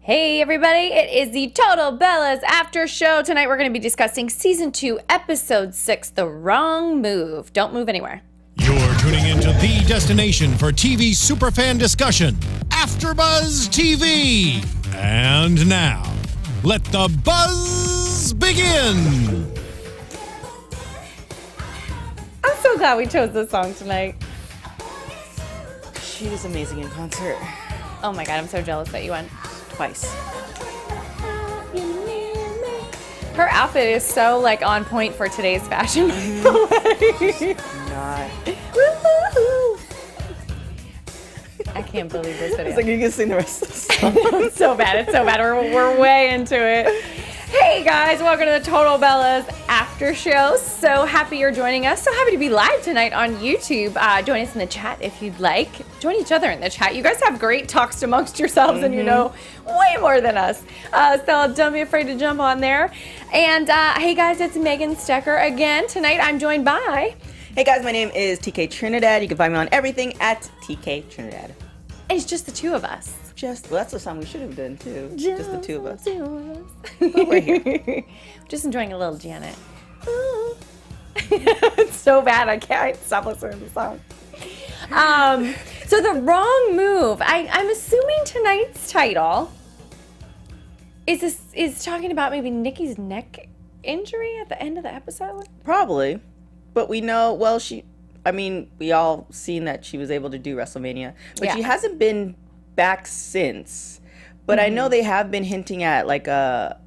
Hey everybody, it is the Total Bellas after show. Tonight we're going to be discussing Season 2, Episode 6, The Wrong Move. Don't move anywhere. You're tuning into the destination for TV superfan discussion, AFTERBUZZ TV. And now, let the buzz begin. I'm so glad we chose this song tonight. She was amazing in concert. Oh my god, I'm so jealous that you went. Twice. Her outfit is so like on point for today's fashion. Not. I can't believe this video. It's like you can sing the rest of the song. It's so bad. It's so bad. We're way into it. Hey guys, welcome to the Total Bellas after show. So happy you're joining us. So happy to be live tonight on YouTube. Join us in the chat if you'd like. Join each other in the chat. You guys have great talks amongst yourselves and you know way more than us. So don't be afraid to jump on there. And hey guys, it's Megan Stecher again. Tonight I'm joined by... Hey guys, my name is TK Trinidad. You can find me on everything at TK Trinidad. It's just the two of us. Well, that's the song we should have done too. Just the two of us. But we're here. Just enjoying a little Janet. It's so bad I can't stop listening to the song. So The Wrong Move. I'm assuming tonight's title is talking about maybe Nikki's neck injury at the end of the episode. Probably, but we know. Well, we all seen that she was able to do WrestleMania, but she hasn't been back since. But I know they have been hinting at her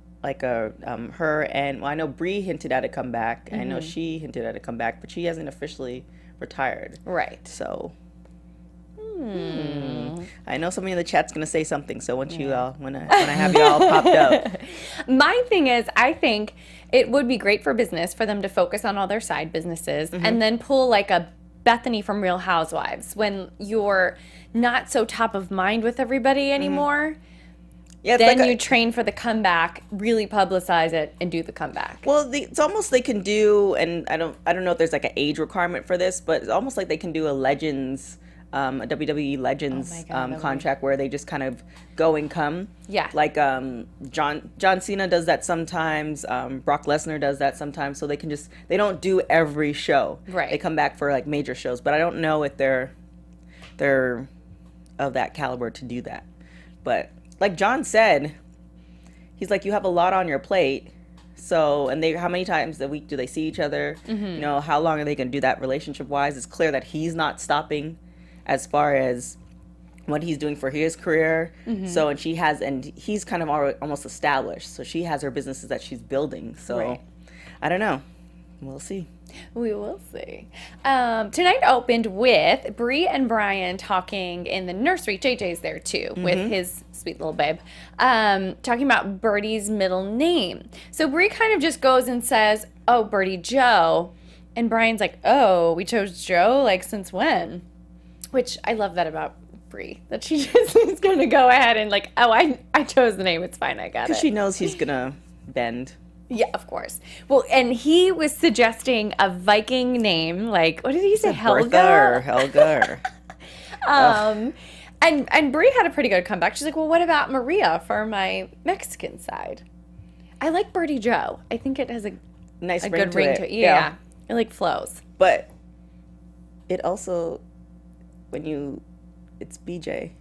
and I know Brie hinted at a comeback. I know she hinted at a comeback, but she hasn't officially retired. Right. So I know somebody in the chat's gonna say something. So once you all when I have you all popped up. My thing is, I think it would be great for business for them to focus on all their side businesses and then pull like a Bethany from Real Housewives when you're not so top of mind with everybody anymore. Yeah, then you train for the comeback, really publicize it, and do the comeback. Well, it's almost they can do, and I don't know if there's like an age requirement for this, but it's almost like they can do a Legends, a WWE Legends contract where they just kind of go and come. Yeah. Like John Cena does that sometimes. Brock Lesnar does that sometimes. So they don't do every show. Right. They come back for like major shows, but I don't know if they're of that caliber to do that. But like John said, he's like, you have a lot on your plate. So, and how many times a week do they see each other? You know, how long are they going to do that relationship wise? It's clear that he's not stopping as far as what he's doing for his career. So, and he's kind of almost established. So she has her businesses that she's building. So I don't know. We'll see. We will see. Tonight opened with Brie and Brian talking in the nursery. JJ's there too with his sweet little babe. Talking about Birdie's middle name. So Brie kind of just goes and says, "Oh, Birdie Joe," and Brian's like, "Oh, we chose Joe? Like since when?" Which I love that about Brie, that she just is going to go ahead and like, "Oh, I chose the name. It's fine. I got it." Because she knows he's gonna bend. Yeah, of course. Well, and he was suggesting a Viking name, like what did he say, Helga? Helga. And Brie had a pretty good comeback. She's like, "Well, what about Maria for my Mexican side?" I like Birdie Joe. I think it has a Nice good ring to it. Yeah, it like flows. But it also, it's BJ.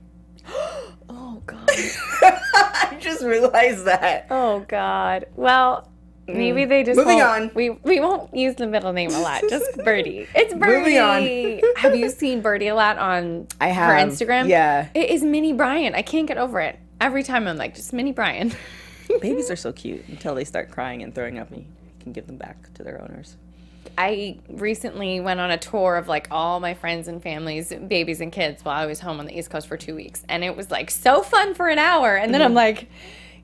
Oh God. I just realized that. Oh God. Well. Maybe they just Moving won't, on. We won't use the middle name a lot. Just Birdie. It's Birdie. Moving on. Have you seen Birdie a lot on her Instagram? Yeah. It is Mini Brian. I can't get over it. Every time I'm like, just Mini Brian. Babies are so cute until they start crying and throwing up. You can give them back to their owners. I recently went on a tour of like all my friends and families, babies and kids while I was home on the East Coast for 2 weeks. And it was like so fun for an hour. And then I'm like,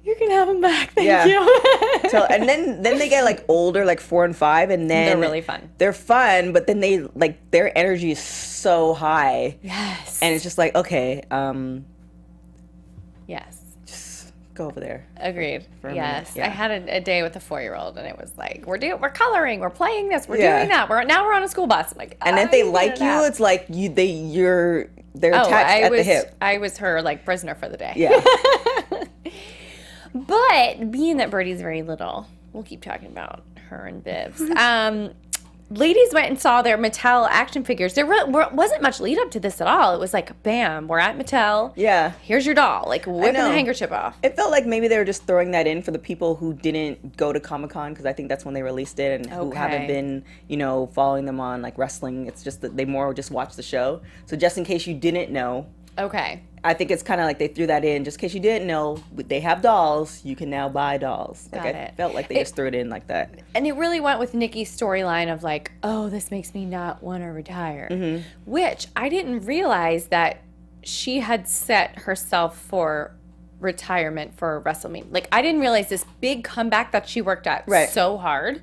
you can have them back. Thank you. So, and then they get like older, like 4 and 5, and then they're really fun. They're fun, but then they like their energy is so high. Yes. And it's just like, okay, yes. just go over there. Agreed. For a Yes. minute. Yeah. I had a day with a 4-year-old, and it was like, we're coloring, we're playing this, we're doing that. We're on a school bus. I'm like, and if they like you, it's like they're attached at the hip. I was her like prisoner for the day. Yeah. But being that Birdie's very little, we'll keep talking about her and Bibs. Ladies went and saw their Mattel action figures. There wasn't much lead up to this at all. It was like, bam, we're at Mattel. Yeah. Here's your doll. Like, whipping the handkerchief off. It felt like maybe they were just throwing that in for the people who didn't go to Comic-Con, because I think that's when they released it, and who haven't been, following them on, like, wrestling. It's just that they more just watch the show. So just in case you didn't know. Okay. I think it's kind of like they threw that in just in case you didn't know. They have dolls. You can now buy dolls. Like, I felt like they just threw it in like that. And it really went with Nikki's storyline of like, oh, this makes me not want to retire. Mm-hmm. Which I didn't realize that she had set herself for retirement for WrestleMania. Like, I didn't realize this big comeback that she worked at so hard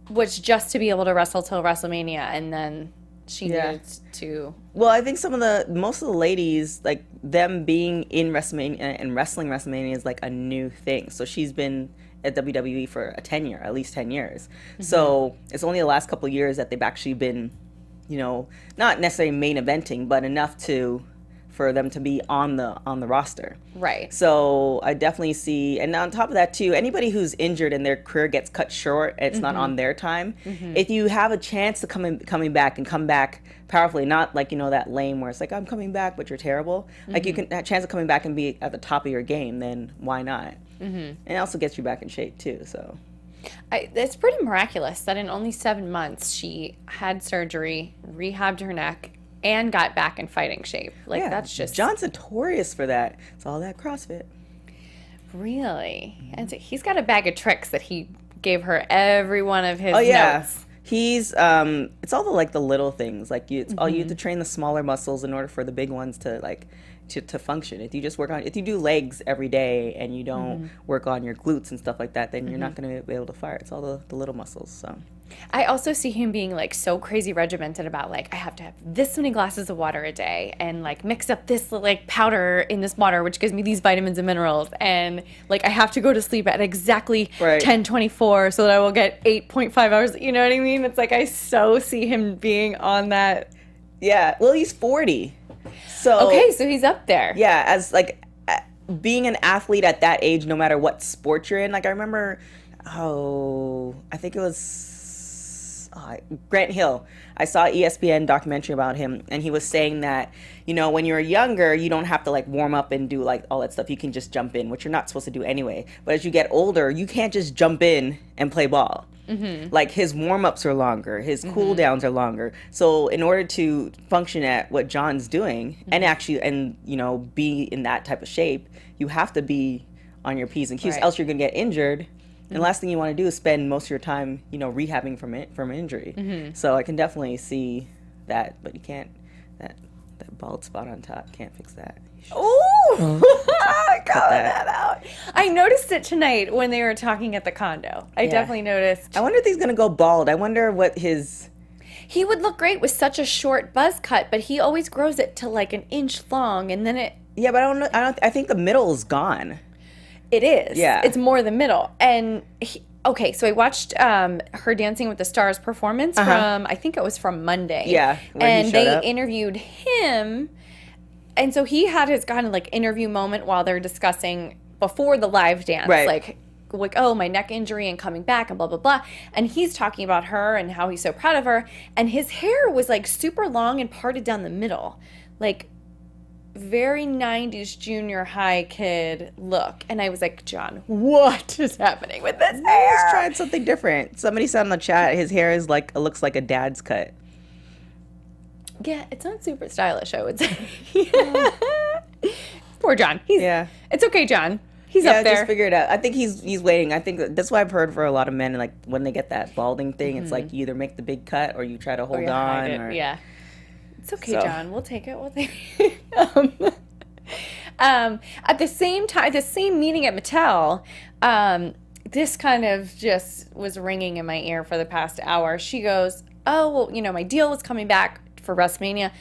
was just to be able to wrestle till WrestleMania, and then she needed to. Well, I think most of the ladies, like, them being in WrestleMania and wrestling WrestleMania is like a new thing. So she's been at WWE for at least 10 years. Mm-hmm. So it's only the last couple of years that they've actually been, not necessarily main eventing, but enough for them to be on the roster. Right. So I definitely see, and on top of that too, anybody who's injured and their career gets cut short, it's not on their time. Mm-hmm. If you have a chance to come back powerfully, not like, that lame where it's like, I'm coming back, but you're terrible. Mm-hmm. Like, you can have a chance of coming back and be at the top of your game, then why not? Mm-hmm. And it also gets you back in shape too, so. It's pretty miraculous that in only 7 months she had surgery, rehabbed her neck, and got back in fighting shape. Like, that's just... John's notorious for that. It's all that CrossFit. Really? And so he's got a bag of tricks that he gave her every one of his notes. He's, it's all the little things. Like, it's all you have to train the smaller muscles in order for the big ones to, like, to function. If you do legs every day and you don't work on your glutes and stuff like that, then you're not going to be able to fire. It's all the little muscles, so... I also see him being like so crazy regimented about like, I have to have this many glasses of water a day and like mix up this like powder in this water which gives me these vitamins and minerals, and like I have to go to sleep at exactly 10:24 so that I will get 8.5 hours. You know what I mean? It's like I so see him being on that. Yeah. Well, he's 40. So okay, so he's up there. Yeah, as like being an athlete at that age, no matter what sport you're in. Like, I remember, I think it was Grant Hill. I saw an ESPN documentary about him, and he was saying that, when you're younger, you don't have to like warm up and do like all that stuff. You can just jump in, which you're not supposed to do anyway. But as you get older, you can't just jump in and play ball. Mm-hmm. Like, his warm-ups are longer, his cool downs are longer. So in order to function at what John's doing and be in that type of shape, you have to be on your P's and Q's, else you're gonna get injured. And the last thing you want to do is spend most of your time, rehabbing from an injury. Mm-hmm. So I can definitely see that, but you can't, that bald spot on top, can't fix that. Oh, I got that out. I noticed it tonight when they were talking at the condo. I definitely noticed. I wonder if he's going to go bald. I wonder what his... He would look great with such a short buzz cut, but he always grows it to like an inch long, and then it... Yeah, but I don't know. I think the middle is gone. It is. Yeah. It's more the middle. And okay, so I watched her Dancing with the Stars performance from, I think it was from Monday. Yeah. And they interviewed him. And so he had his kind of like interview moment while they're discussing before the live dance. Right. Like, oh, my neck injury and coming back and blah, blah, blah. And he's talking about her and how he's so proud of her. And his hair was like super long and parted down the middle. Like, very 90s junior high kid look. And I was like, John, what is happening with this hair? He's trying something different. Somebody said in the chat his hair is like, it looks like a dad's cut. Yeah, it's not super stylish, I would say. Poor John. It's okay, John. He's up there. Just figure it out. I think he's waiting. I think that's what I've heard for a lot of men. Like, when they get that balding thing, it's like you either make the big cut or you try to hold on. Yeah. It's okay, John. We'll take it. At the same time, the same meeting at Mattel, this kind of just was ringing in my ear for the past hour. She goes, oh, well, my deal was coming back for WrestleMania.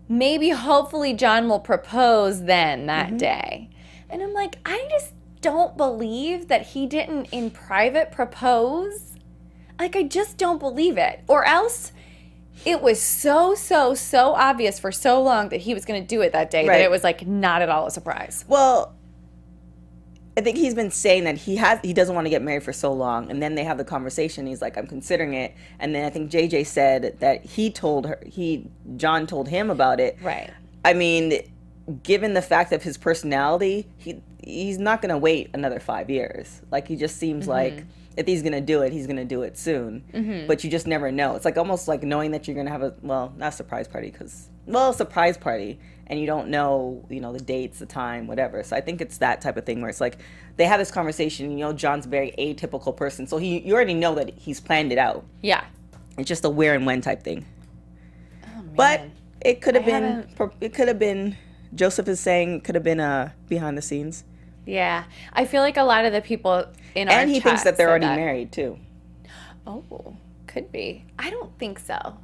Maybe, hopefully, John will propose then that day. And I'm like, I just don't believe that he didn't in private propose. Like, I just don't believe it. Or else... it was so obvious for so long that he was going to do it that day that it was, like, not at all a surprise. Well, I think he's been saying that he doesn't want to get married for so long, and then they have the conversation. He's like, I'm considering it, and then I think JJ said that John told him about it. Right. I mean, given the fact of his personality, he's not gonna wait another 5 years. Like, he just seems like if he's gonna do it, he's gonna do it soon. But you just never know. It's like almost like knowing that you're gonna have not a surprise party, a surprise party. And you don't know, the dates, the time, whatever. So I think it's that type of thing where it's like they have this conversation. John's a very atypical person, so you already know that he's planned it out. Yeah, it's just a where and when type thing. Oh, man. But it could have been. It could have been. Joseph is saying it could have been behind the scenes. Yeah, I feel like a lot of the people in our and he chat thinks that they're said already married too. Oh, could be. I don't think so.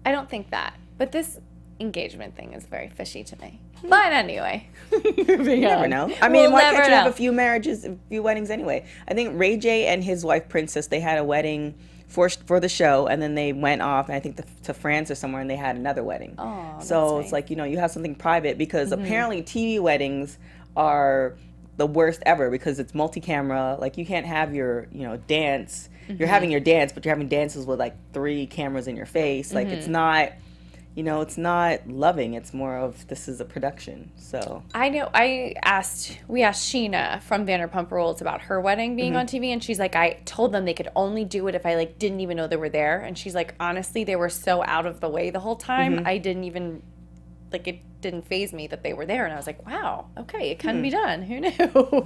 I don't think that. But this engagement thing is very fishy to me. But anyway, you never know. I mean, why can't you have a few weddings anyway? I think Ray J and his wife Princess, they had a wedding for the show, and then they went off, and I think to France or somewhere, and they had another wedding. Oh, so it's like, you have something private, because apparently TV weddings are the worst ever, because it's multi-camera. Like, you can't have your dance. You're having your dance, but you're having dances with like 3 cameras in your face. Like, it's not. It's not loving. It's more of, this is a production. So I know. We asked Sheena from Vanderpump Rules about her wedding being on TV, and she's like, I told them they could only do it if I didn't even know they were there. And she's like, honestly, they were so out of the way the whole time. I didn't even it didn't faze me that they were there. And I was like, wow, okay, it can be done. Who knew?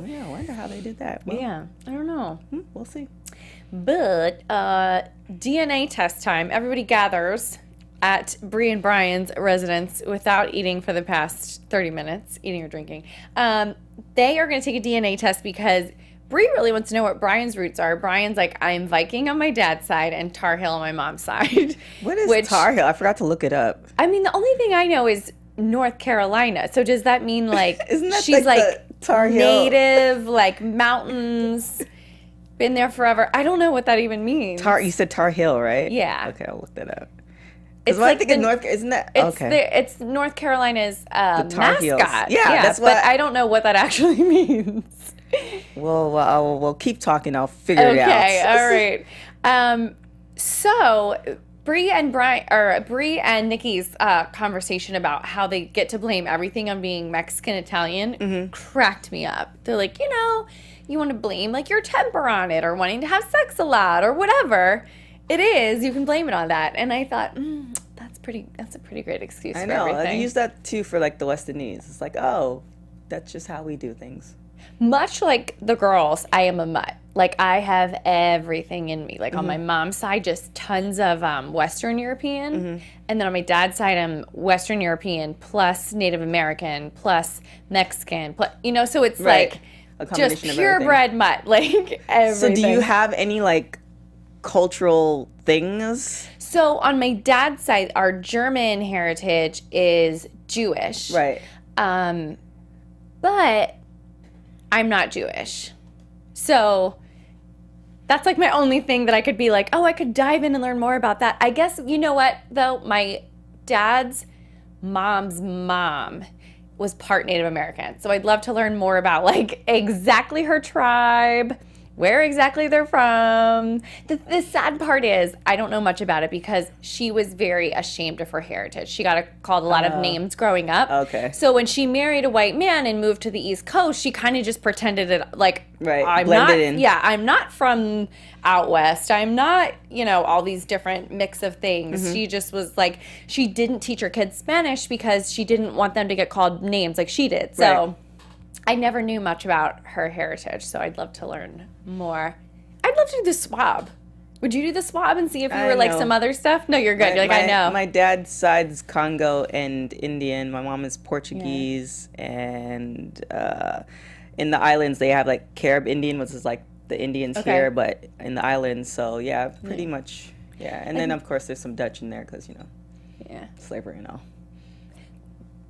Yeah, I wonder how they did that. Well, yeah, I don't know. We'll see. But DNA test time. Everybody gathers at Brie and Brian's residence without eating for the past 30 minutes, eating or drinking. They are going to take a DNA test because Brie really wants to know what Brian's roots are. Brian's like, I'm Viking on my dad's side and Tar Heel on my mom's side. What is Tar Heel? I forgot to look it up. I mean, the only thing I know is North Carolina. So does that mean Isn't that she's the Tar Heel? Native, mountains, been there forever? I don't know what that even means. You said Tar Heel, right? Yeah. Okay, I'll look that up. It's I think isn't that okay? It's North Carolina's mascot. Heels. Yeah, that's what. But I don't know what that actually means. Well, we'll keep talking. I'll figure it out. Okay, all right. So Brie and Nikki's conversation about how they get to blame everything on being Mexican Italian cracked me up. They're like, you want to blame your temper on it, or wanting to have sex a lot, or whatever it is, you can blame it on that. And I thought, that's a pretty great excuse for everything. I use that too for the West Indies. It's like, oh, that's just how we do things. Much like the girls, I am a mutt. I have everything in me. On my mom's side, just tons of Western European. And then on my dad's side, I'm Western European plus Native American plus Mexican. Plus, so it's right. Just purebred mutt. Everything. So do you have any cultural things? So on my dad's side, our German heritage is Jewish. Right. But I'm not Jewish. So that's my only thing that I could be I could dive in and learn more about that. I guess, you know what, though? My dad's mom's mom was part Native American. So I'd love to learn more about exactly her tribe, where exactly they're from. The sad part is I don't know much about it because she was very ashamed of her heritage. She got called a lot of names growing up. Okay. So when she married a white man and moved to the East Coast, she kind of just pretended it right. Blended in. Yeah, I'm not from out west. I'm not, all these different mix of things. She just was she didn't teach her kids Spanish because she didn't want them to get called names like she did. So. Right. I never knew much about her heritage, so I'd love to learn more. I'd love to do the swab. Would you do the swab and see if you were some other stuff? No, you're good. You're I know. My dad's side's Congo and Indian. My mom is Portuguese, and in the islands they have Carib Indian, which is the Indians here, but in the islands. So yeah, pretty much. Yeah, and then of course there's some Dutch in there because slavery and all.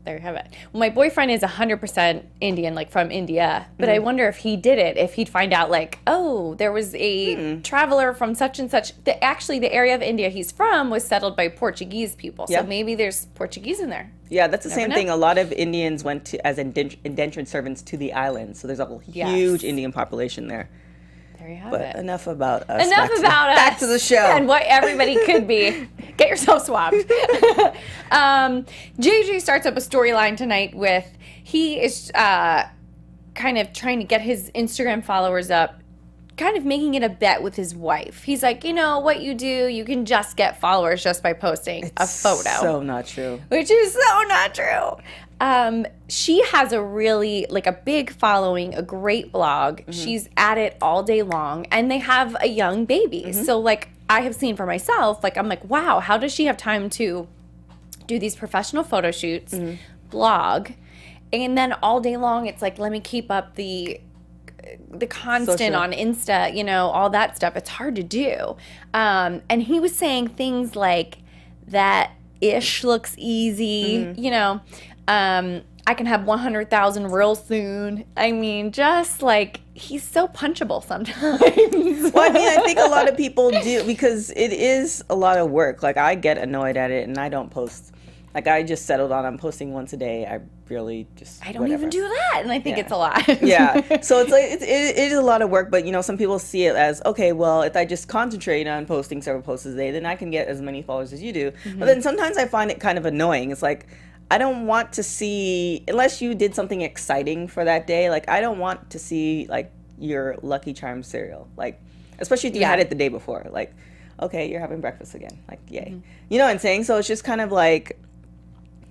There you have it. Well, my boyfriend is 100% Indian, from India. But I wonder if he did it, if he'd find out, oh, there was a traveler from such and such. Actually, the area of India he's from was settled by Portuguese people. So maybe there's Portuguese in there. Yeah, that's the Never same know. thing. A lot of Indians went to as indentured servants to the island, so there's a huge Indian population there. There you have But it. enough about us. Enough about us. Back to the show. And what everybody could be. Get yourself swabbed. JJ starts up a storyline tonight with, he is kind of trying to get his Instagram followers up, kind of making it a bet with his wife. He's like, you know, what you do, you can just get followers just by posting a photo. So not true. Which is so not true. She has a really, like, a big following, a great blog. She's at it all day long, and they have a young baby. So, like, I have seen for myself, like, I'm like, wow, how does she have time to do these professional photo shoots, blog, and then all day long it's like, let me keep up the constant Social. on Insta, you know, all that stuff. It's hard to do. And he was saying things like, that ish looks easy, you know, I can have 100,000 real soon. I mean, just like, he's so punchable sometimes. Well, I mean, I think a lot of people do, because it is a lot of work. Like, I get annoyed at it, and I don't post. Like, I just settled on, I'm posting once a day. I really just, I don't even do that, and I think it's a lot. Yeah. So it's like, it is a lot of work, but, you know, some people see it as, okay, well, if I just concentrate on posting several posts a day, then I can get as many followers as you do. But then sometimes I find it kind of annoying. It's like, I don't want to see, unless you did something exciting for that day, like, I don't want to see, like, your Lucky Charms cereal. Like, especially if you had it the day before. Like, okay, you're having breakfast again. Like, yay. You know what I'm saying? So it's just kind of like,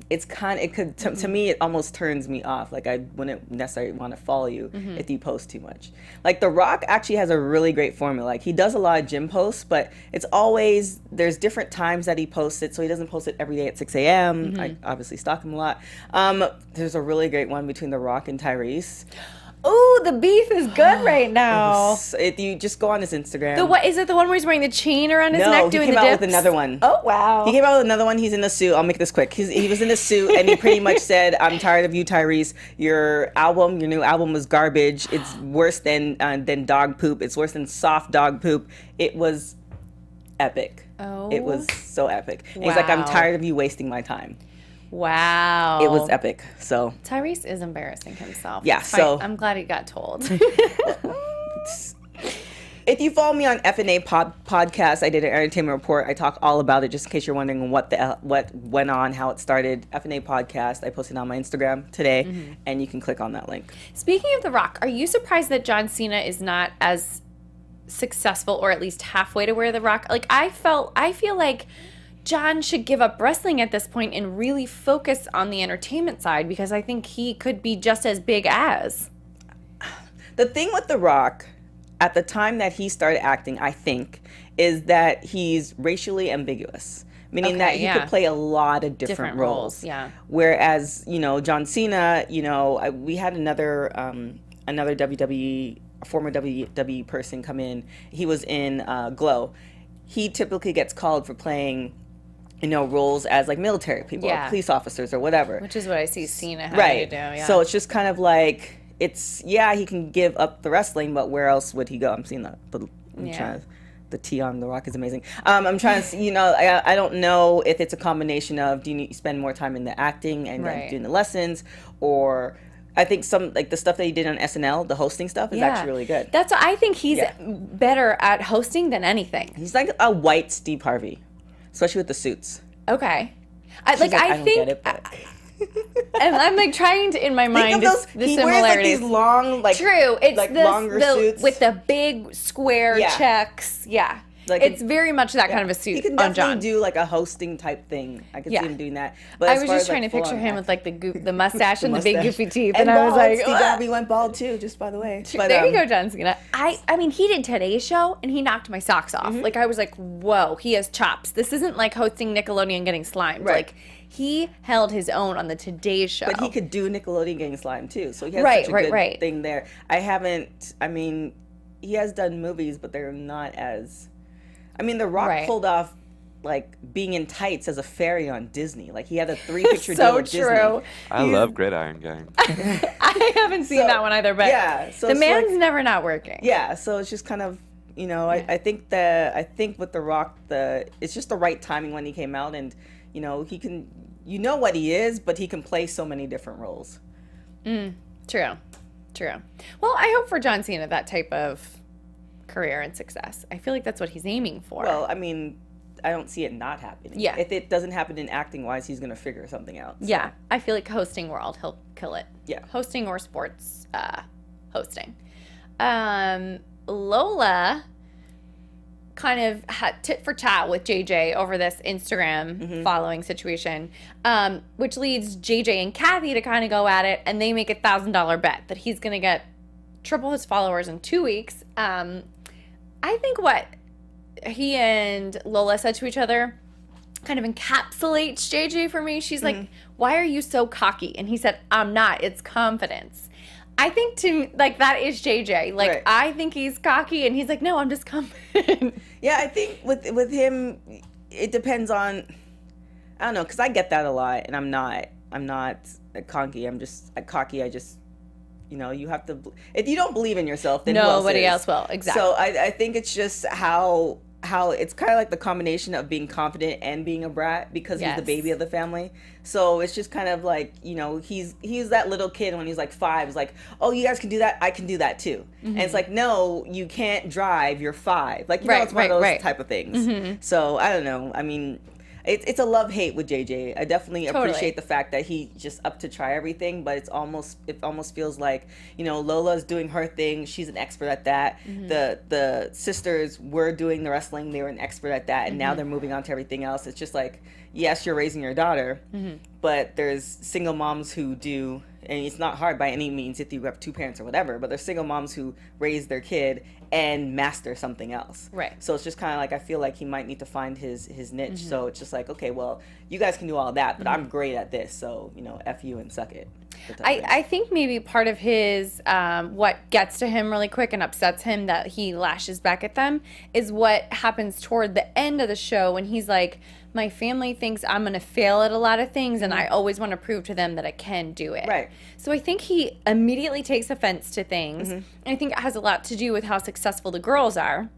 to me, it almost turns me off. Like, I wouldn't necessarily want to follow you if you post too much. Like, The Rock actually has a really great formula. Like, he does a lot of gym posts, but it's always, there's different times that he posts it, so he doesn't post it every day at 6 a.m. I obviously stalk him a lot. There's a really great one between The Rock and Tyrese. Ooh, the beef is good right now. If you just go on his Instagram. Is it the one where he's wearing the chain around his neck No, he doing came the out dips? with another one. Oh, wow. He came out with another one. He's in a suit. I'll make this quick. He was in a suit, and he pretty much said, I'm tired of you, Tyrese. Your new album was garbage. It's worse than dog poop. It's worse than soft dog poop. It was epic. Oh. It was so epic. And he's like, I'm tired of you wasting my time. Wow. It was epic. So Tyrese is embarrassing himself. Yeah, It's fine. so- I'm glad he got told. if you follow me on FNA podcast, I did an entertainment report. I talk all about it, just in case you're wondering what went on, how it started. FNA podcast. I posted on my Instagram today, and you can click on that link. Speaking of The Rock, are you surprised that John Cena is not as successful, or at least halfway to where The Rock? Like, I feel like John should give up wrestling at this point and really focus on the entertainment side, because I think he could be just as big as. The thing with The Rock, at the time that he started acting, I think, is that he's racially ambiguous. Meaning that he could play a lot of different roles. Yeah. Whereas, you know, John Cena, you know, we had another WWE, former WWE person come in. He was in Glow. He typically gets called for playing, you know, roles as like military people, or police officers, or whatever. Which is what I see Cena having to do. Yeah. So it's just kind of like, he can give up the wrestling, but where else would he go? I'm seeing the T on The Rock is amazing. I'm trying to, you know, I don't know if it's a combination of, do you need to spend more time in the acting and then doing the lessons, or I think some, like, the stuff that he did on SNL, the hosting stuff, is actually really good. That's, I think he's better at hosting than anything. He's like a white Steve Harvey, especially with the suits. Okay. I don't get it, but... and I'm like trying to, in my mind, the he similarities. wears like these long, like, true. It's like longer suits with the big square checks. Yeah, like it's very much that kind of a suit. He can on definitely John. do like a hosting type thing. I could see him doing that. But I as was far just as, trying like, to picture him with like the mustache and the big mustache. goofy teeth, and I was like, Steve Harvey went bald too, just by the way. But, there you go, John Cena. I mean, he did Today's Show, and he knocked my socks off. Like, I was like, whoa, he has chops. This isn't like hosting Nickelodeon getting slimed. Right. Like, he held his own on the Today's Show. But he could do Nickelodeon getting slime too, so he has such a good thing there. I mean, he has done movies, but they're not as... I mean, The Rock pulled off, like, being in tights as a fairy on Disney. Like, he had a 3-picture deal with Disney. So true. I love Gridiron Gang. I haven't seen that one either, but so the man's like, never not working. Yeah, so it's just kind of, you know, I think with The Rock, it's just the right timing when he came out, and, you know, he can you know what he is, but he can play so many different roles. True. Well, I hope for John Cena that type of career and success. I feel like that's what he's aiming for. Well, I mean, I don't see it not happening. Yeah. If it doesn't happen in acting wise, he's gonna figure something out. So. Yeah, I feel like hosting world, he'll kill it. Yeah. Hosting or sports hosting. Lola kind of had tit for tat with JJ over this Instagram following situation, which leads JJ and Kathy to kind of go at it, and they make $1,000 bet that he's going to get triple his followers in 2 weeks. I think what he and Lola said to each other kind of encapsulates JJ for me. She's like, why are you so cocky? And he said, I'm not. It's confidence. I think that is JJ. Like, right. I think he's cocky, and he's like, no, I'm just confident. Yeah, I think with him, it depends on, I don't know, because I get that a lot, and I'm not cocky. I'm just cocky. I just, you have to, if you don't believe in yourself, then nobody who else will. Exactly. So I think it's just how it's kind of like the combination of being confident and being a brat, because he's the baby of the family. So it's just kind of like, he's that little kid when he's like 5, is like, oh, you guys can do that, I can do that too. And it's like, no, you can't drive, you're 5. Like, it's one of those type of things. So I don't know. I mean, it's a love-hate with JJ. I definitely appreciate the fact that he just up to try everything, but it almost feels like, Lola's doing her thing. She's an expert at that. The sisters were doing the wrestling. They were an expert at that, and now they're moving on to everything else. It's just like, yes, you're raising your daughter, but there's single moms who do, and it's not hard by any means if you have 2 parents or whatever, but there's single moms who raise their kid and master something else. Right. So it's just kind of like, I feel like he might need to find his niche. So it's just like, okay, well, you guys can do all that, but I'm great at this. So, F you and suck it. I think maybe part of his, what gets to him really quick and upsets him that he lashes back at them is what happens toward the end of the show when he's like, my family thinks I'm going to fail at a lot of things, and I always want to prove to them that I can do it. Right. So I think he immediately takes offense to things. And I think it has a lot to do with how successful the girls are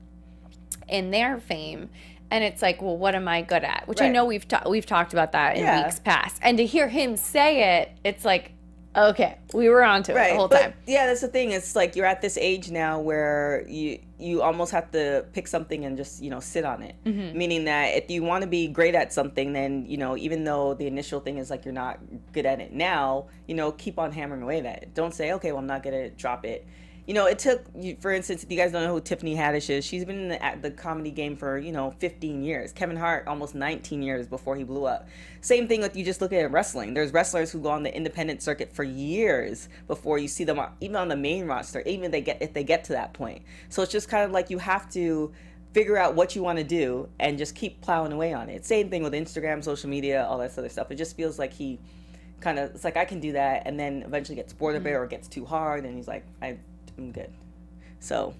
in their fame. And it's like, well, what am I good at? Which I know we've talked about that in weeks past. And to hear him say it, it's like, okay, we were onto it the whole time. Yeah, that's the thing. It's like you're at this age now where you almost have to pick something and just, sit on it. Meaning that if you want to be great at something, then, even though the initial thing is like you're not good at it now, keep on hammering away at it. Don't say, okay, well, I'm not going to drop it. It took, for instance, if you guys don't know who Tiffany Haddish is, she's been in the comedy game for, 15 years. Kevin Hart, almost 19 years before he blew up. Same thing with, you just look at wrestling. There's wrestlers who go on the independent circuit for years before you see them, even on the main roster, even if they get to that point. So it's just kind of like you have to figure out what you want to do and just keep plowing away on it. Same thing with Instagram, social media, all that other stuff. It just feels like he kind of, it's like, I can do that, and then eventually gets bored of it or gets too hard, and he's like, I'm good. So,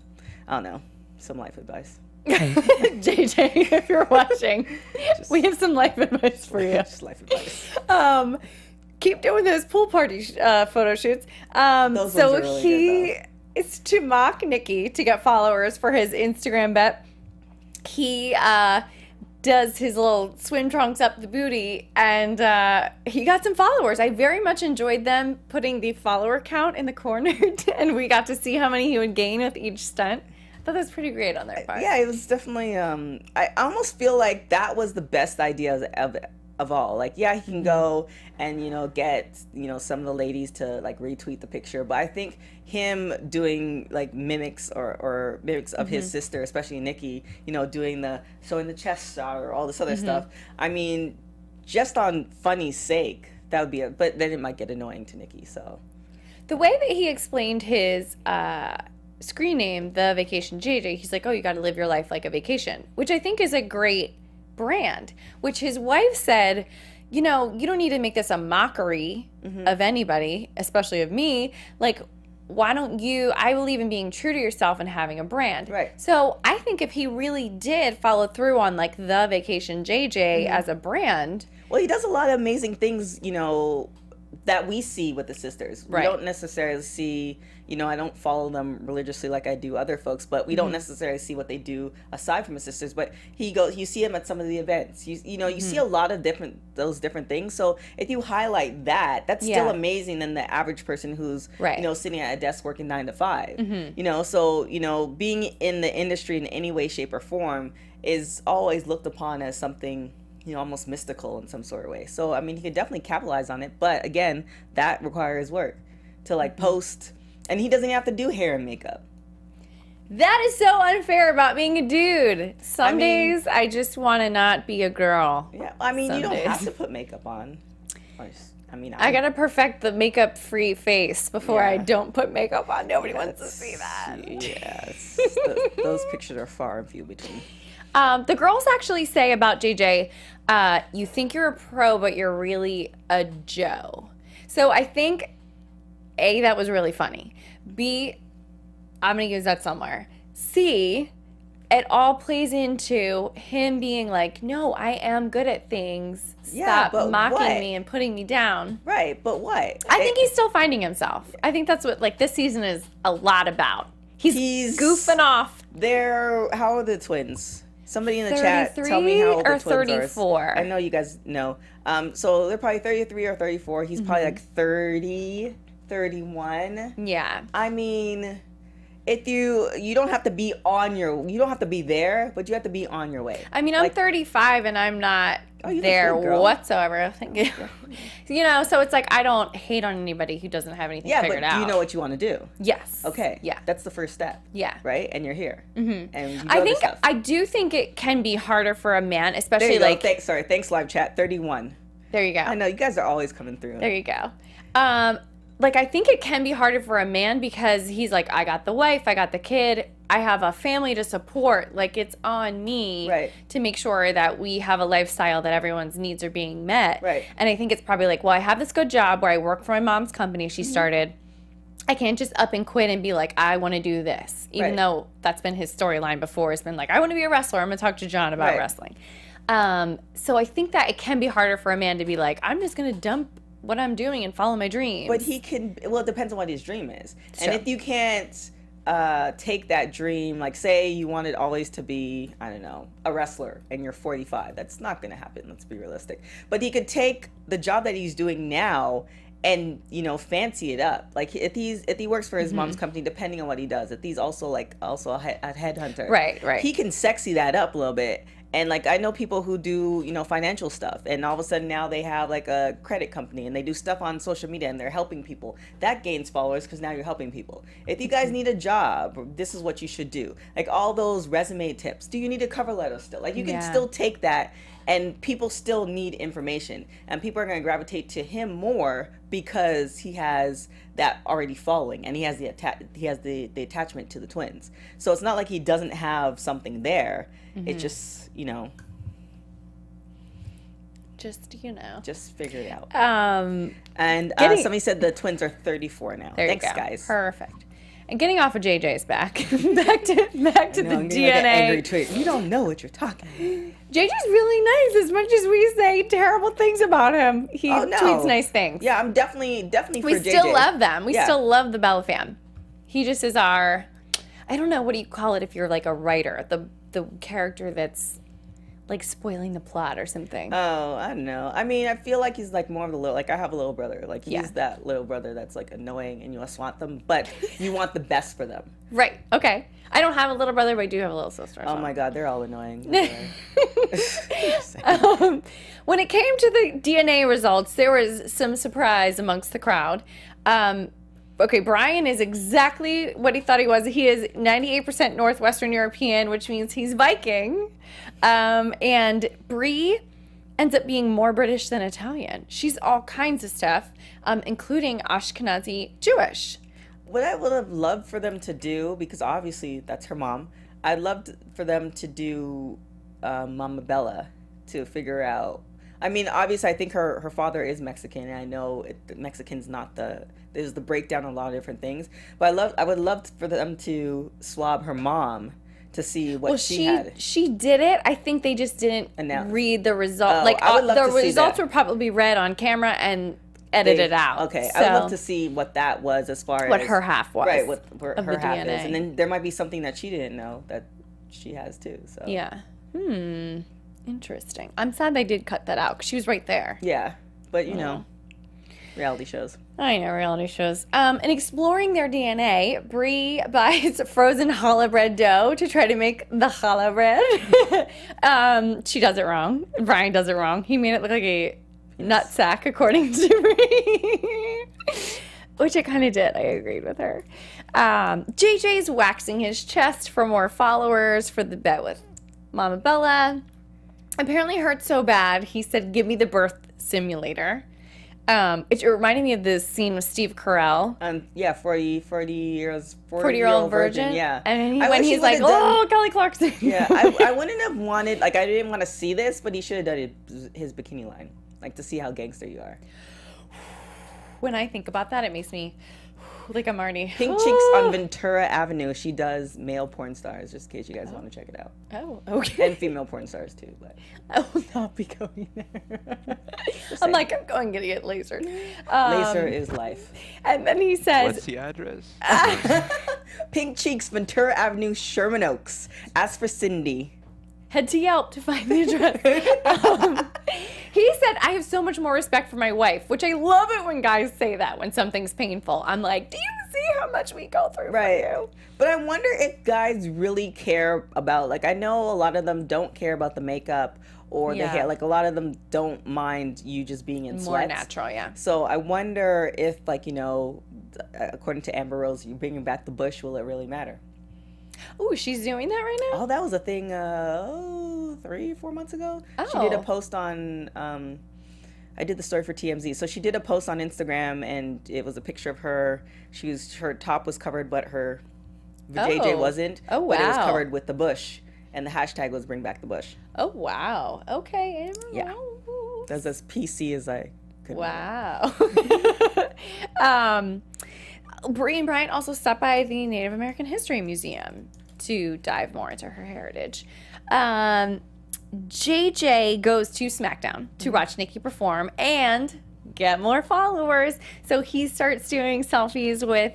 I don't know. Some life advice. JJ, if you're watching, we have some life advice for you. Just life advice. Keep doing those pool party photo shoots. Those so ones are really he good, is to mock Nikki to get followers for his Instagram bet. He does his little swim trunks up the booty, and he got some followers. I very much enjoyed them putting the follower count in the corner, and we got to see how many he would gain with each stunt. I thought that was pretty great on their part. Yeah, it was definitely, I almost feel like that was the best idea of all. Like, yeah, he can go and, get, some of the ladies to, like, retweet the picture. But I think him doing, like, mimics or mimics of his sister, especially Nikki, doing showing the chest shot or all this other stuff. I mean, just on funny's sake, that would be but then it might get annoying to Nikki, so. The way that he explained his screen name, The Vacation JJ, he's like, oh, you got to live your life like a vacation, which I think is a great brand, which his wife said, you don't need to make this a mockery of anybody, especially of me. Like, why don't you, I believe in being true to yourself and having a brand. Right. So I think if he really did follow through on, like, The Vacation JJ as a brand. Well, he does a lot of amazing things, that we see with the sisters. Right. We don't necessarily see, I don't follow them religiously like I do other folks, but we don't necessarily see what they do aside from the sisters. But you see him at some of the events. You see a lot of those different things. So if you highlight that, that's still amazing than the average person who's, sitting at a desk working 9 to 5. So, being in the industry in any way, shape, or form is always looked upon as something, almost mystical in some sort of way. So, I mean, he could definitely capitalize on it. But again, that requires work to like post. And he doesn't even have to do hair and makeup. That is so unfair about being a dude. Some days I just want to not be a girl. Yeah, I mean, you don't have to put makeup on. I gotta perfect the makeup-free face before I don't put makeup on. Nobody wants to see that. Yes, those pictures are far and few between. The girls actually say about JJ, you think you're a pro, but you're really a Joe. So I think, A, that was really funny. B, I'm going to use that somewhere. C, it all plays into him being like, no, I am good at things. Stop mocking me and putting me down. Right, but what? I think he's still finding himself. I think that's what this season is a lot about. He's goofing off. How old are the twins? Somebody in the chat, tell me how old the twins 34. are. I know you guys know. So they're probably 33 or 34. He's probably like 30, 31. Yeah. I mean, if you don't have to be you don't have to be there, but you have to be on your way. I mean, I'm 35 and I'm not there whatsoever. Thank you. So it's like I don't hate on anybody who doesn't have anything figured out. Do you know what you want to do? Yes. Okay. Yeah. That's the first step. Yeah. Right? And you're here. Mm-hmm. And I do think it can be harder for a man, especially Thanks, live chat. 31. There you go. I know you guys are always coming through. There you go. I think it can be harder for a man because he's like, I got the wife, I got the kid, I have a family to support. Like, it's on me to make sure that we have a lifestyle that everyone's needs are being met. Right. And I think it's probably like, well, I have this good job where I work for my mom's company she started. I can't just up and quit and be like, I want to do this. Even though that's been his storyline before. It's been like, I want to be a wrestler. I'm going to talk to John about wrestling. So I think that it can be harder for a man to be like, I'm just going to dump what I'm doing and follow my dreams. But it depends on what his dream is. And if you can't take that dream, like say you wanted always to be, I don't know, a wrestler and you're 45, that's not going to happen. Let's be realistic. But he could take the job that he's doing now and, fancy it up. Like if he works for his mom's company, depending on what he does, if he's also a headhunter. Right. He can sexy that up a little bit. And like I know people who do, financial stuff, and all of a sudden now they have like a credit company and they do stuff on social media and they're helping people. That gains followers because now you're helping people. If you guys need a job, this is what you should do. Like all those resume tips. Do you need a cover letter still? Like you can still take that, and people still need information, and people are going to gravitate to him more because he has that already following, and he has the attachment to the twins. So it's not like he doesn't have something there. It just just figure it out. And somebody said the twins are 34 now. Thanks, guys. Perfect. And getting off of JJ's back to the DNA. Like an angry tweet. You don't know what you're talking about. JJ's really nice. As much as we say terrible things about him, he tweets nice things. Yeah, I'm definitely for JJ. We still love them. We still love the Bella fam. He just is our, I don't know, what do you call it if you're like a writer? The character that's like spoiling the plot or something. Oh, I don't know. I mean, I feel like he's like more of the little, like I have a little brother. Like he's that little brother that's like annoying and you just want them, but you want the best for them. Right. Okay. I don't have a little brother, but I do have a little sister. Oh my God, they're all annoying. When it came to the DNA results, there was some surprise amongst the crowd. Okay, Bryan is exactly what he thought he was. He is 98% Northwestern European, which means he's Viking. And Brie ends up being more British than Italian. She's all kinds of stuff, including Ashkenazi Jewish. What I would have loved for them to do, because obviously that's her mom, I'd loved for them to do Mama Bella to figure out. I mean, obviously, I think her father is Mexican, and I know Mexican's not there's the breakdown on a lot of different things. But I would love for them to swab her mom to see what she had. She did it. I think they just didn't read the result. I would love the to see results that. were probably read on camera, and edited out. Okay, So, I would love to see what that was as far what as her half was. right, what of her the half DNA. is, and then there might be something that she didn't know that she has too. So Yeah. Interesting. I'm sad they did cut that out because she was right there. yeah, but you know, reality shows. I know, reality shows. In exploring their DNA, Brie buys frozen challah bread dough to try to make the challah bread. She does it wrong. Brian does it wrong. He made it look like a nutsack, according to Brie. Which I kind of did. I agreed with her. JJ's waxing his chest for more followers for the bet with Mama Bella. Apparently hurt so bad, he said, "Give me the birth simulator." It reminded me of this scene with Steve Carell. Yeah, 40-year-old virgin. Yeah. And I when wish he he's like, would've "Oh, done- Kelly Clarkson." Yeah, I wouldn't have wanted, like, I didn't want to see this, but he should have done his bikini line, like, to see how gangster you are. When I think about that, it makes me like I'm already. Pink Cheeks on Ventura Avenue. She does male porn stars, just in case you guys want to check it out. Oh, okay. And female porn stars, too. But I will not be going there. I'm like, I'm going to get lasered. laser is life. And then he says, What's the address? Pink Cheeks, Ventura Avenue, Sherman Oaks. Ask for Cindy. head to Yelp to find the address. He said, "I have so much more respect for my wife," which I love it when guys say that when something's painful. I'm like, do you see how much we go through for you? But I wonder if guys really care about, like, I know a lot of them don't care about the makeup or the hair. Like, a lot of them don't mind you just being in More sweats. natural, yeah. So I wonder if, like, you know, according to Amber Rose, you bringing back the bush, will it really matter? Ooh, she's doing that right now? Oh, that was a thing 3-4 months ago. She did a post on I did the story for TMZ. So she did a post on Instagram, and it was a picture of her. Her top was covered, but her JJ wasn't. Oh, wow. But it was covered with the bush, and the hashtag was "Bring Back the Bush." Oh, wow. Okay, Amber Yeah. Rose. That's as PC as I could. Wow. Brie and Brian also stopped by the Native American History Museum to dive more into her heritage. JJ goes to SmackDown to watch Nikki perform and get more followers. So he starts doing selfies with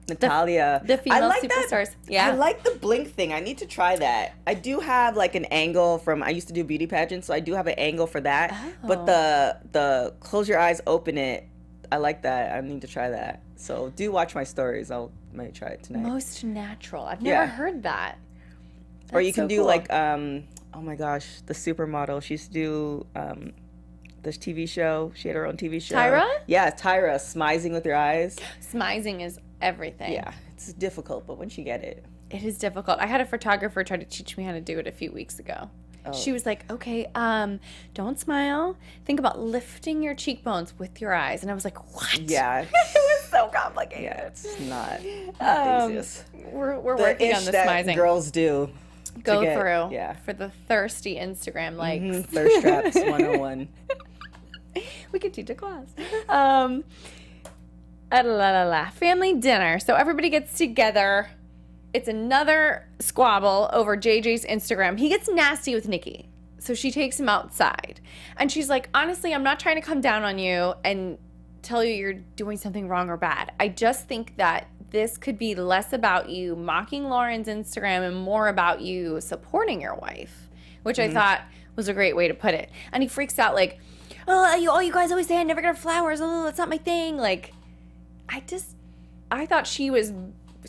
Natalia, the female I like superstars. That. Yeah. I like the blink thing. I need to try that. I do have like an angle from, I used to do beauty pageants, so I do have an angle for that. But the close your eyes, open it, I like that. I need to try that. So do watch my stories. I might try it tonight. Most natural. I've never heard that. Or you can do cool. like, oh my gosh, the supermodel. She used to do this TV show. She had her own TV show. Tyra? Yeah, Tyra, smizing with your eyes. Smizing is everything. Yeah, it's difficult, but once you get it. It is difficult. I had a photographer try to teach me how to do it a few weeks ago. Oh. She was like, "Okay, don't smile. Think about lifting your cheekbones with your eyes." And I was like, "What?" Yeah. It was so complicated. Yeah, it's not the easiest. We're The working on ish the that smizing. girls do. Go get- through yeah. for the thirsty Instagram likes. Thirst traps 101. We could teach a class. Family dinner. So everybody gets together. It's another squabble over JJ's Instagram. He gets nasty with Nikki. So she takes him outside. And she's like, "Honestly, I'm not trying to come down on you and tell you you're doing something wrong or bad. I just think that this could be less about you mocking Lauren's Instagram and more about you supporting your wife," which I thought was a great way to put it. And he freaks out like, "Oh, you guys always say I never get flowers. Oh, that's not my thing." Like, I thought she was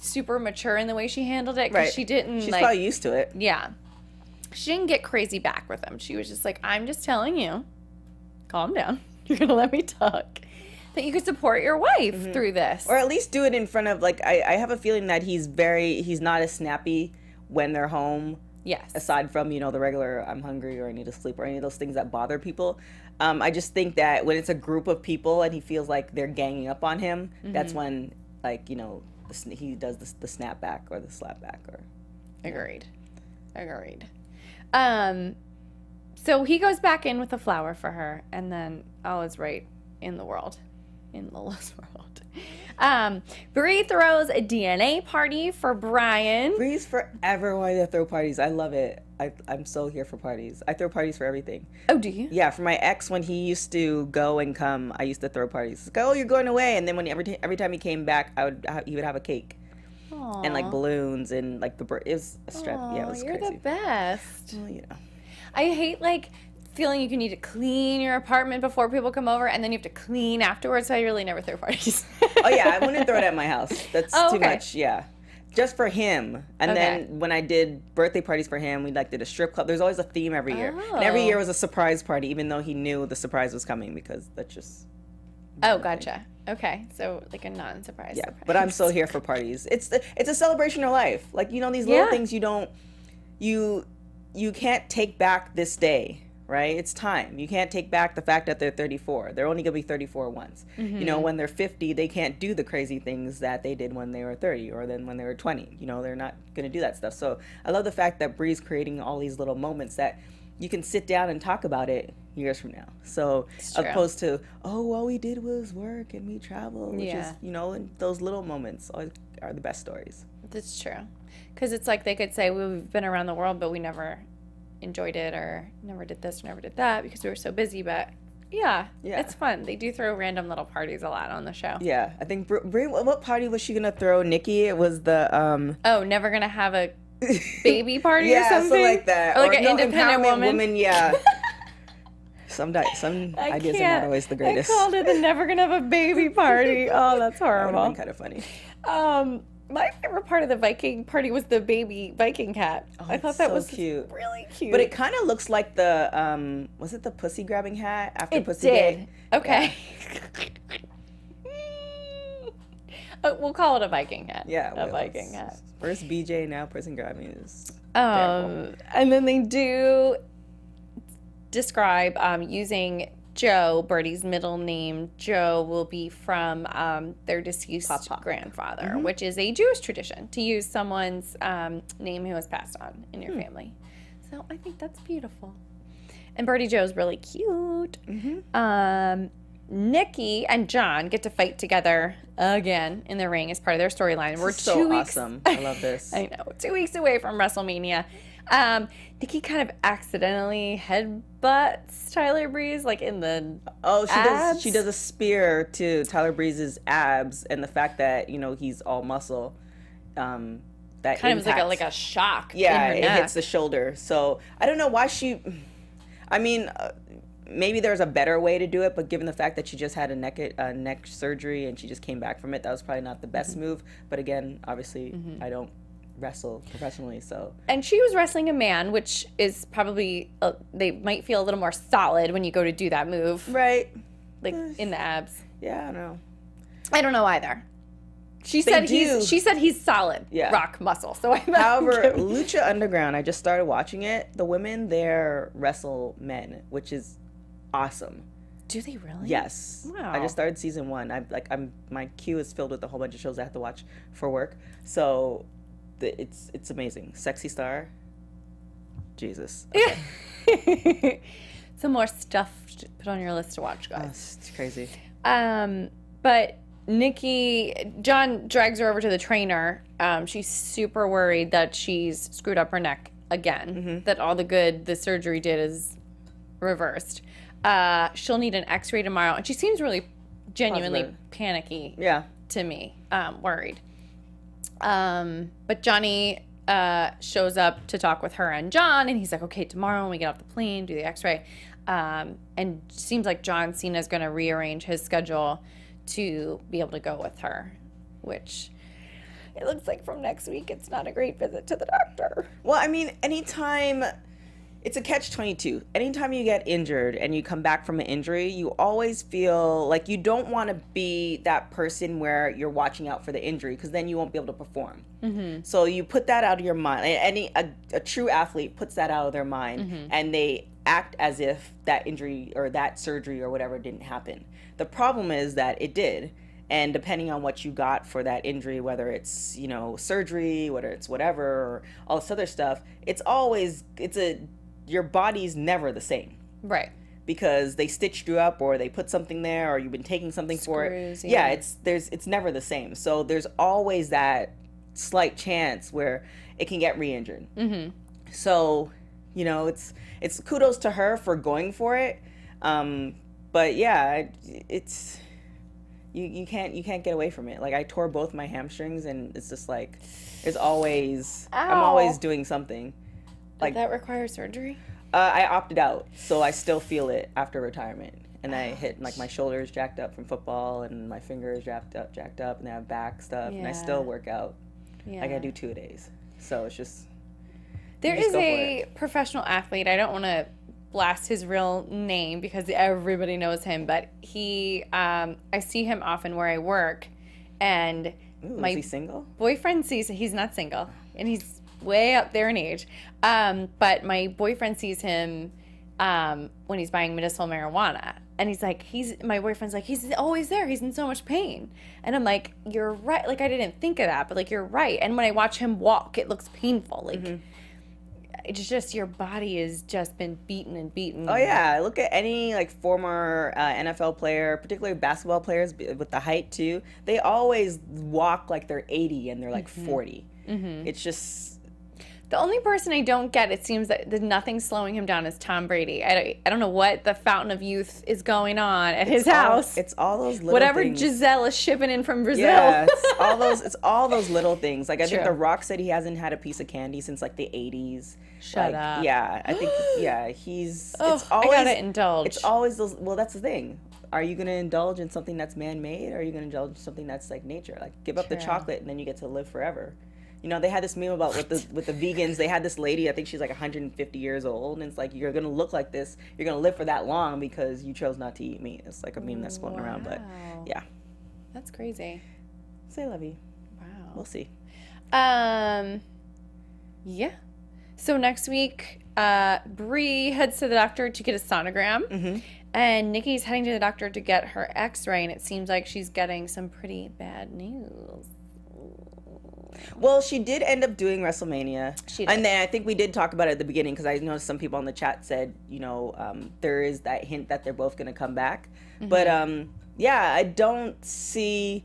super mature in the way she handled it because she didn't She's like. probably used to it. Yeah, she didn't get crazy back with him. She was just like, "I'm just telling you, calm down. You're gonna let me talk. That you could support your wife through this, Or at least do it in front of, like, I have a feeling that he's not as snappy when they're home. yes, Aside from, you know, the regular I'm hungry or I need to sleep or any of those things that bother people. I just think that when it's a group of people and he feels like they're ganging up on him, that's when, like, you know, he does the snap back or the slap back. Or Agreed. So he goes back in with a flower for her, and then all is right in the world. In Lola's world. Brie throws a DNA party for Brian. Bree's forever wanting to throw parties. I love it. I'm so here for parties. I throw parties for everything. Oh, do you? Yeah, for my ex, when he used to go and come, I used to throw parties. Like, oh, you're going away, and then when every time he came back, he would have a cake. Aww. And like balloons and like it was a strap. Yeah, it was you're crazy. the best. Well, you know. I hate like feeling you need to clean your apartment before people come over, and then you have to clean afterwards. So I really never throw parties. Oh yeah, I wouldn't throw it at my house. That's too much. Yeah, just for him. And then when I did birthday parties for him, we like did a strip club. There's always a theme every year, and every year was a surprise party, even though he knew the surprise was coming because that's just. Oh, gotcha. Okay, so like a non-surprise. Yeah, but I'm so here for parties. It's a celebration of life. Like these little things you can't take back this day, right? It's time. You can't take back the fact that they're 34. They're only gonna be 34 once. When they're 50, they can't do the crazy things that they did when they were 30 or then when they were 20. They're not gonna do that stuff. So I love the fact that Brie's creating all these little moments that you can sit down and talk about it years from now. So as opposed to, all we did was work and we traveled, which is, and those little moments are the best stories. That's true. Because it's like they could say, we've been around the world, but we never enjoyed it or never did this or never did that because we were so busy. But yeah, it's fun. They do throw random little parties a lot on the show. Yeah. I think, Brie, what party was she going to throw? Nikki? It was the... never going to have a baby party or something? Yeah, so like that. Or like an independent woman. Yeah. Some ideas are not always the greatest. I called it the never gonna have a baby party. Oh, that's horrible. That would have been kind of funny. My favorite part of the Viking party was the baby Viking cat. I thought that was cute. Really cute. But it kind of looks like the was it the pussy grabbing hat after it Pussy did. Gay? Okay. We'll call it a Viking hat. Yeah, a Viking hat. First BJ, now person grabbing is. And then they do describe using Joe, Birdie's middle name. Joe will be from their deceased grandfather, which is a Jewish tradition to use someone's name who has passed on in your family. So I think that's beautiful. And Birdie Joe's really cute. Nikki and John get to fight together again in the ring as part of their storyline. We're so 2 weeks. Awesome. I love this. I know. 2 weeks away from WrestleMania. Nikki kind of accidentally headbutts Tyler Breeze, like in the abs. She does a spear to Tyler Breeze's abs, and the fact that he's all muscle. That kind of was like a shock. Yeah, in her it neck. hits the shoulder. So I don't know why she. I mean, maybe there's a better way to do it, but given the fact that she just had a neck surgery and she just came back from it, that was probably not the best move. But again, obviously, I don't wrestle professionally, so. And she was wrestling a man, which is probably they might feel a little more solid when you go to do that move, right? Like in the abs. Yeah, I don't know. I don't know either. She said he's solid rock muscle. So however, Lucha Underground, I just started watching it. The women there wrestle men, which is awesome. Do they really? Yes. Wow. I just started season 1. My queue is filled with a whole bunch of shows I have to watch for work. So it's amazing. Sexy Star. Jesus. Okay. Some more stuff to put on your list to watch, guys. It's crazy. But John drags her over to the trainer. She's super worried that she's screwed up her neck again. That all the surgery did is reversed. She'll need an x-ray tomorrow. And she seems really genuinely panicky to me, worried. But Johnny shows up to talk with her and John, and he's like, okay, tomorrow when we get off the plane, do the x-ray. And seems like John Cena's going to rearrange his schedule to be able to go with her, which it looks like from next week it's not a great visit to the doctor. Well, I mean, anytime... It's a catch-22. Anytime you get injured and you come back from an injury, you always feel like you don't want to be that person where you're watching out for the injury, because then you won't be able to perform. So you put that out of your mind. A true athlete puts that out of their mind, and they act as if that injury or that surgery or whatever didn't happen. The problem is that it did. And depending on what you got for that injury, whether it's, surgery, whether it's whatever, or all this other stuff, your body's never the same. Right. Because they stitched you up, or they put something there, or you've been taking something for it. Yeah, it's never the same. So there's always that slight chance where it can get re-injured. So you know, it's kudos to her for going for it. But yeah, it's you can't get away from it. Like, I tore both my hamstrings, and it's just like I'm always doing something. Did that require surgery? I opted out, so I still feel it after retirement. And I hit, like, my shoulders jacked up from football, and my fingers jacked up, and I have back stuff, and I still work out. Yeah. Like, I do 2 a days. So it's just... There is a professional athlete. I don't want to blast his real name because everybody knows him, but he, I see him often where I work, and is he single? Boyfriend sees, he's not single, and he's way up there in age, but my boyfriend sees him when he's buying medicinal marijuana, and my boyfriend's like, he's always there, he's in so much pain, and I'm like, you're right, like, I didn't think of that, but like, you're right. And when I watch him walk, it looks painful, like, it's just, your body has just been beaten and beaten. Oh yeah, look at any, like, former NFL player, particularly basketball players with the height too. They always walk like they're 80 and they're like 40. It's just... The only person I don't get, it seems that nothing's slowing him down, is Tom Brady. I don't know what the fountain of youth is going on at his house. It's all those little whatever things. Giselle is shipping in from Brazil. Yeah, it's all those little things. Like, I think True. The Rock said he hasn't had a piece of candy since, like, the 80s. Shut up. Yeah, I think, he's... Oh, it's always, I gotta indulge. It's always those... Well, that's the thing. Are you going to indulge in something that's man-made, or are you going to indulge in something that's, like, nature? Like, give up the chocolate, and then you get to live forever. You know, they had this meme about with the vegans. They had this lady, I think she's like 150 years old, and it's like, you're gonna look like this, you're gonna live for that long because you chose not to eat meat. It's like a meme that's floating around, but yeah, that's crazy. Say lovey. Wow. We'll see. Yeah. So next week, Brie heads to the doctor to get a sonogram, and Nikki's heading to the doctor to get her X-ray, and it seems like she's getting some pretty bad news. Well, she did end up doing WrestleMania. She did. And then I think we did talk about it at the beginning, because I noticed some people in the chat said, you know, there is that hint that they're both going to come back. But, yeah, I don't see...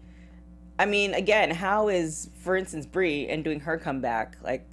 I mean, again, how is, for instance, Brie and doing her comeback, like,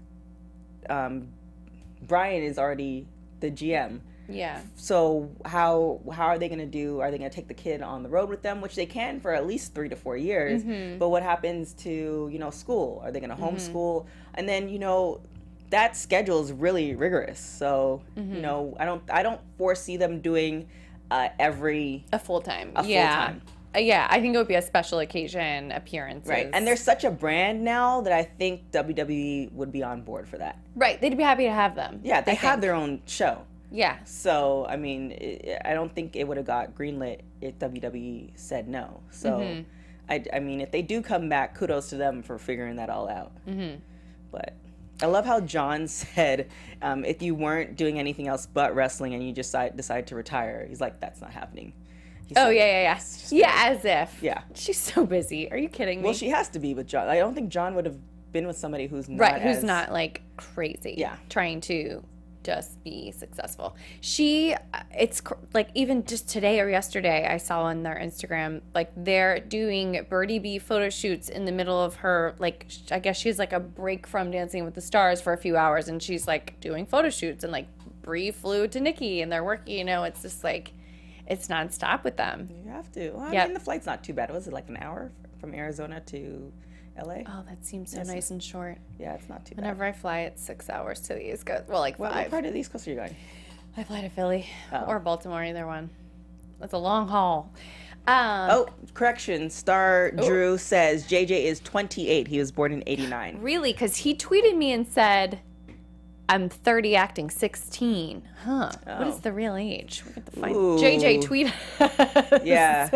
Brian is already the GM. Yeah. So how are they going to do? Are they going to take the kid on the road with them, which they can for at least 3 to 4 years? But what happens to, you know, school? Are they going to homeschool? And then, you know, that schedule is really rigorous. So, you know, I don't foresee them doing a full time. Yeah, I think it would be a special occasion appearance. Right. And they're such a brand now that I think WWE would be on board for that. Right. They'd be happy to have them. Yeah, they have their own show. Yeah. So, I mean, I don't think it would have got greenlit if WWE said no. So, I mean, if they do come back, kudos to them for figuring that all out. But I love how John said, if you weren't doing anything else but wrestling and you just decide to retire, he's like, that's not happening. Yeah, as if. Yeah. She's so busy. Are you kidding me? Well, she has to be with John. I don't think John would have been with somebody who's not who's not, like, crazy. Yeah. Trying to just be successful. It's like, even just today or yesterday, I saw on their Instagram, like, they're doing Birdie B photo shoots in the middle of her, like, I guess she's like a break from Dancing with the Stars for a few hours, and she's like doing photo shoots, and like Brie flew to Nikki and they're working, you know, it's just like, it's nonstop with them. You have to. Well, I mean, the flight's not too bad. Was it like an hour from Arizona to LA? Oh, that seems so nice and short. Yeah, it's not too bad. Whenever I fly, it's 6 hours to the East Coast. Well, like 5. What part of the East Coast are you going? I fly to Philly or Baltimore, either one. It's a long haul. Correction. Star Drew says JJ is 28. He was born in 89. Really? Because he tweeted me and said, I'm 30 acting 16. Huh. What is the real age? We have to find JJ tweet. Yeah.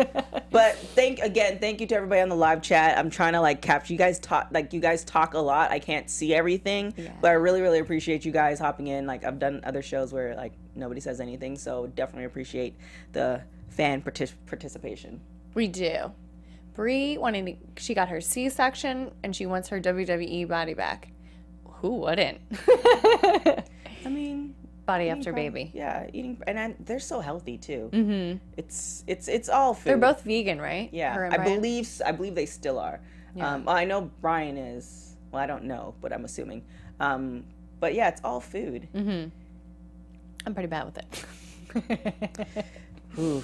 But thank you to everybody on the live chat. I'm trying to, like, capture you guys talk a lot. I can't see everything, but I really, really appreciate you guys hopping in. Like, I've done other shows where, like, nobody says anything, so definitely appreciate the fan participation. We do. Brie she got her C-section and she wants her WWE body back. Who wouldn't? I mean, body after baby. Yeah, they're so healthy too. It's all food. They're both vegan, right? Yeah, I believe they still are. Yeah. I know Brian is. Well, I don't know, but I'm assuming. But yeah, it's all food. I'm pretty bad with it. Ooh.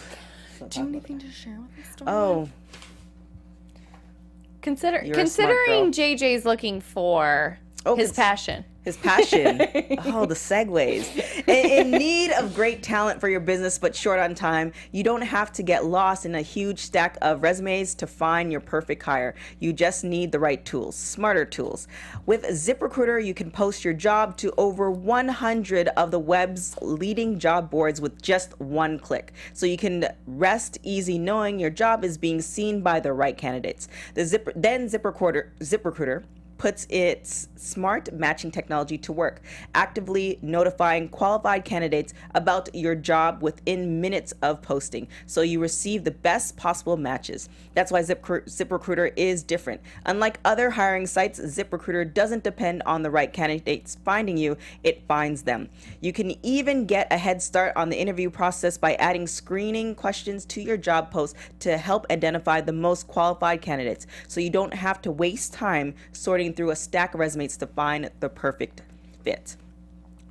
Do you have anything to share with us? Oh, Considering girl. JJ's looking for his passion. His passion. Oh, the segues. In need of great talent for your business, but short on time, you don't have to get lost in a huge stack of resumes to find your perfect hire. You just need the right tools, smarter tools. With ZipRecruiter, you can post your job to over 100 of the web's leading job boards with just one click. So you can rest easy knowing your job is being seen by the right candidates. Then ZipRecruiter puts its smart matching technology to work, actively notifying qualified candidates about your job within minutes of posting, so you receive the best possible matches. That's why ZipRecruiter is different. Unlike other hiring sites, ZipRecruiter doesn't depend on the right candidates finding you, it finds them. You can even get a head start on the interview process by adding screening questions to your job post to help identify the most qualified candidates, so you don't have to waste time sorting through a stack of resumes to find the perfect fit.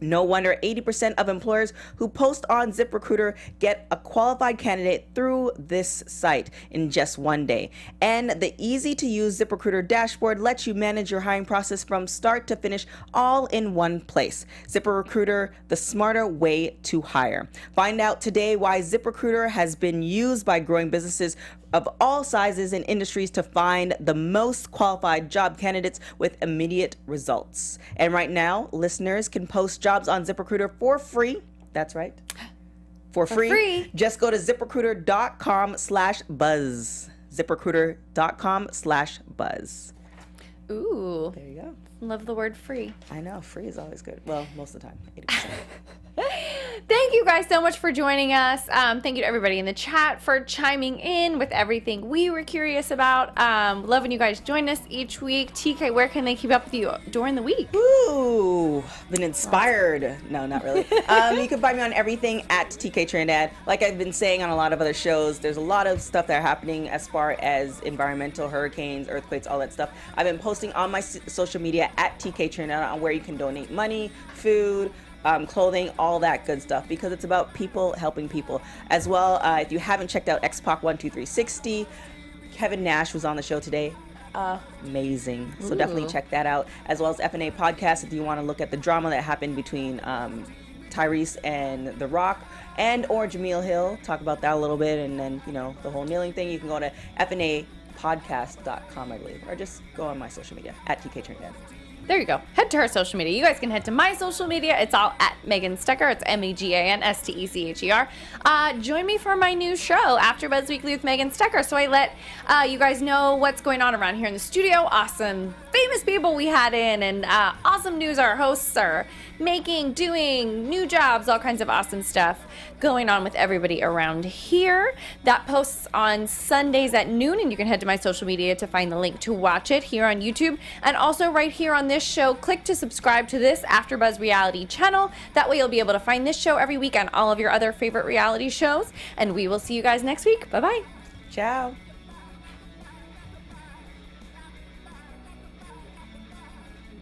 No wonder 80% of employers who post on ZipRecruiter get a qualified candidate through this site in just one day. And the easy-to-use ZipRecruiter dashboard lets you manage your hiring process from start to finish all in one place. ZipRecruiter, the smarter way to hire. Find out today why ZipRecruiter has been used by growing businesses of all sizes and industries to find the most qualified job candidates with immediate results. And right now, listeners can post jobs on ZipRecruiter for free. That's right. For free. Just go to ZipRecruiter.com/buzz. ZipRecruiter.com/buzz. Ooh. There you go. Love the word free. I know, free is always good. Well, most of the time, 80%. Thank you guys so much for joining us. Thank you to everybody in the chat for chiming in with everything we were curious about. Love when you guys join us each week. TK, where can they keep up with you during the week? Ooh, been inspired. No, not really. You can find me on everything at TK Trinidad. Like I've been saying on a lot of other shows, there's a lot of stuff that are happening as far as environmental, hurricanes, earthquakes, all that stuff. I've been posting on my social media at TK Trinidad on where you can donate money, food, clothing, all that good stuff, because it's about people helping people. As well, if you haven't checked out X-Pac 12360, Kevin Nash was on the show today. Amazing. So definitely check that out. As well as F&A Podcast if you want to look at the drama that happened between Tyrese and The Rock and or Jameel Hill. Talk about that a little bit, and then, you know, the whole kneeling thing. You can go to FNApodcast.com, I believe, or just go on my social media at TK Trinidad. There you go. Head to her social media. You guys can head to my social media. It's all at Megan Stecher. It's MEGANSTECHER. Join me for my new show, AfterBuzz Weekly with Megan Stecher. So I let you guys know what's going on around here in the studio. Awesome, famous people we had in, and awesome news our hosts are making, doing, new jobs, all kinds of awesome stuff going on with everybody around here. That posts on Sundays at noon, and you can head to my social media to find the link to watch it here on YouTube. And also right here on this show, click to subscribe to this AfterBuzz reality channel. That way you'll be able to find this show every week on all of your other favorite reality shows. And we will see you guys next week. Bye-bye. Ciao.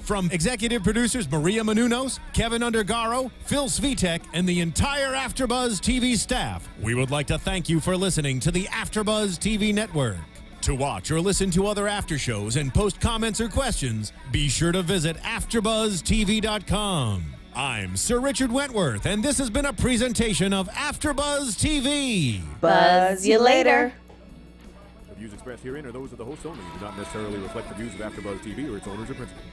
From executive producers Maria Menounos, Kevin Undergaro, Phil Svitek, and the entire AfterBuzz TV staff, we would like to thank you for listening to the AfterBuzz TV network. To watch or listen to other after shows and post comments or questions, be sure to visit AfterBuzzTV.com. I'm Sir Richard Wentworth, and this has been a presentation of AfterBuzz TV. Buzz you later. The views expressed herein are those of the host only and do not necessarily reflect the views of AfterBuzz TV or its owners or principals.